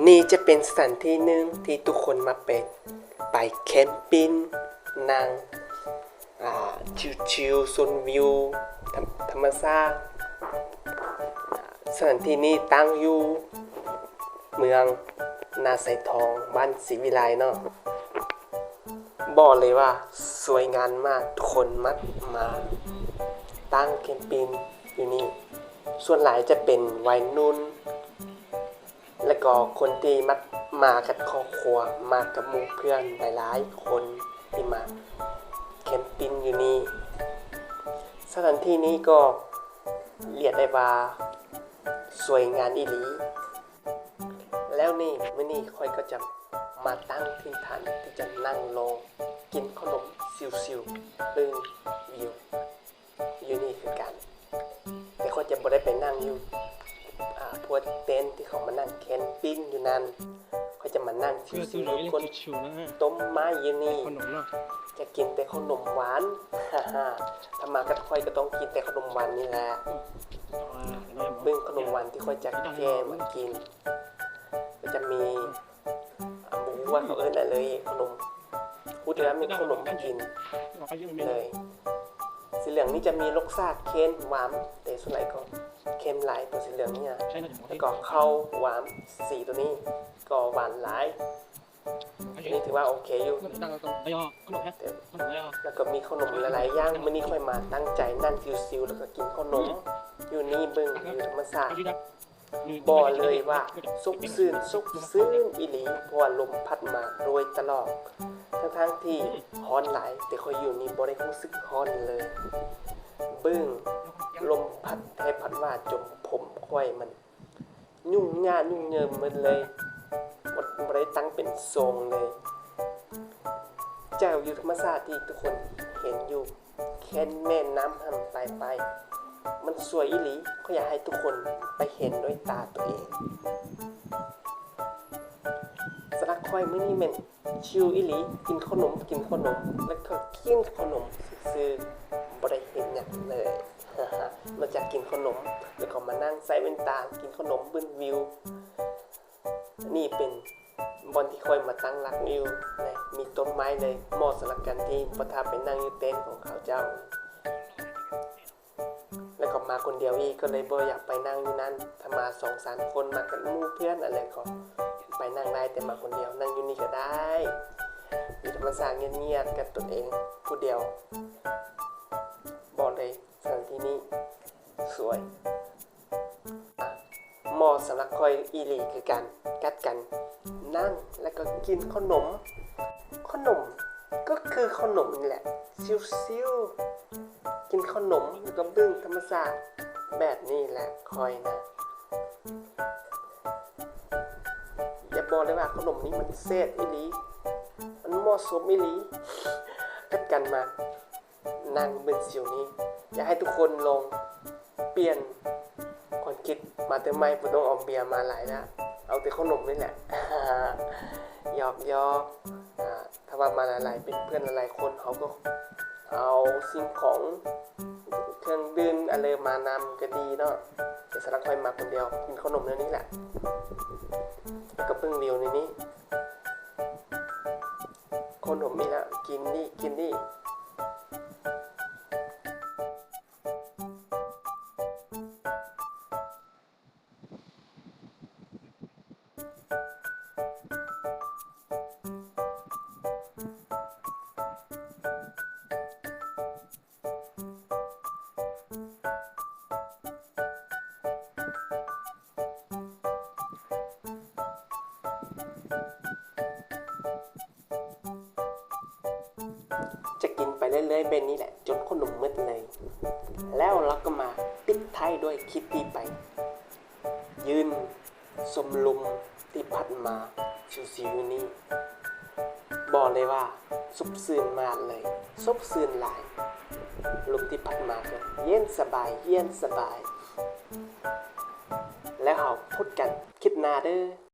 นี่จะเป็นสถานที่หนึ่งที่ทุกคนมาไปแคมปิ้งนั่งชิลๆชมวิวธรรมชาติสถานที่นี้ตั้งอยู่เมืองนาไซทองบ้านศรีวิไลเนาะบอกเลยว่าสวยงามมากทุกคนมาตั้งแคมปิ้งอยู่นี่ส่วนหลายจะเป็นวัยรุ่นและก็คนที่มากับครอบครัวมากับหมู่เพื่อนหลายๆคนที่มาแคมปิ้งอยู่นี่สถานที่นี้ก็เรียกได้ว่าสวยงามอีหลีแล้วนี่มื้อนี้ค่อยก็จะมาตั้งถิ่นฐานที่จะนั่งลงกินขนมซิวๆตึงวิวอยู่นี่คือกันแต่ค่อยจะบ่ได้ไปนั่งอยู่พวกเต็นท์ที่เขามานั่งแคมปิ้งอยู่นั่นเขาจะมานั่งชิวๆทุกคนต้มไม้อยู่นี่จะกินแต่ขนมหวานถ้ามากับค่อยก็ต้องกินแต่ขนมหวานนี่แหละเบิ่งขนมหวานที่ค่อยจะแก้มากินก็จะมีหมูว่าเขาอะไรเลยขนมพูดแล้วมีขนมกินเลยสีเหลืองนี่จะมีรสชาติเค็มหวานแต่ส่วนใหญ่ก็เค็มหลายตัวสีเหลืองนี่นะแล้วก็ข้าวหวานสีตัวนี้ก็หวานหลายนี่ถือว่าโอเคอยู่แล้วก็มีขนมหลายๆอย่างมื้อนี้ค่อยมาตั้งใจนั่งซิวๆแล้วก็กินขนมอยู่นี่เบิ่งอยู่ธรรมชาติบอกเลยว่าซุกซื่นอีหลีเพราะว่าลมพัดมาโดยตลอดทั้งที่ร้อนหลายแต่ค่อยอยู่นี่บ่ได้รู้สึกร้อนเลยเบิ่งลมพัดแทบพัดว่าจมผมค่อยมันยุ่งยากยุ่งเหยิงหมดเลยบ่ได้ตั้งเป็นทรงเลยเจ้าอยู่ธรรมชาติที่ทุกคนเห็นอยู่แค่แม่น้ำหันไปมันสวยอีหลีเขาอยากให้ทุกคนไปเห็นด้วยตาตัวเองสลักค่อยมื้อนี้แม่นชิลอีหลีกินขนมแล้วก็กินขนมซื่อๆบ่ได้เห็นหยังเลยมาจากกินขนมแล้วก็มานั่งใส่แว่นตากินขนมเบิ่งวิวนี่เป็นบอนที่ค่อยมาตั้งหลักอยู่นะมีต้นไม้เลยเหมาะสำหรับการที่ประทับไปนั่งอยู่เต็นท์ของเขาเจ้าแล้วก็มาคนเดียวอีกก็เลยบ่อยากไปนั่งอยู่นั้นถ้ามา 2-3 คนมากับหมู่เพื่อนอะไรก็ไปนั่งได้แต่มาคนเดียวนั่งอยู่นี่ก็ได้อยู่ธรรมชาติเงียบๆกับตนเองผู้เดียวบอกเลยสถานที่นี้สวยเหมาะสำหรับคอยอีหลีคือการกัดกันนั่งแล้วก็กินขนมก็คือขนมนี่แหละซิวๆกินขนมแล้วก็เบิ่งธรรมชาติแบบนี้แหละคอยนะอย่าบอกเลยว่าขนมนี้มันแซ่บอีหลีมันเหมาะสมอีหลีกัดกันมานั่งเบิ่งซิวนี้อยากให้ทุกคนลองเปลี่ยนความคิดมาแต่ไม่ต้องเอาเบียร์มาหลายนะเอาแต่ขนมนี่แหละหยอกถ้าว่ามาหลายๆเป็นเพื่อนหลายๆคนเขาก็เอาสิ่งของเครื่องดื่มอะไรมานำก็ดีเนาะแต่สำหรับใครมาคนเดียวกินขนมนี่แหละก็เพิ่งวิวในนี้ขนมนี่ละกินนี่จะกินไปเรื่อยๆเป็นนี้แหละจนขนมมืดเลยแล้วเราก็มาปิดท้ายด้วยคลิปที่ไปยืนสมลมที่พัดมาชิวๆนี่บอกเลยว่าซุบซื่นมากเลยซุบซื่นหลายลมที่พัดมาก็เย็นสบายแล้วเราพูดกันคลิปหน้าเด้อ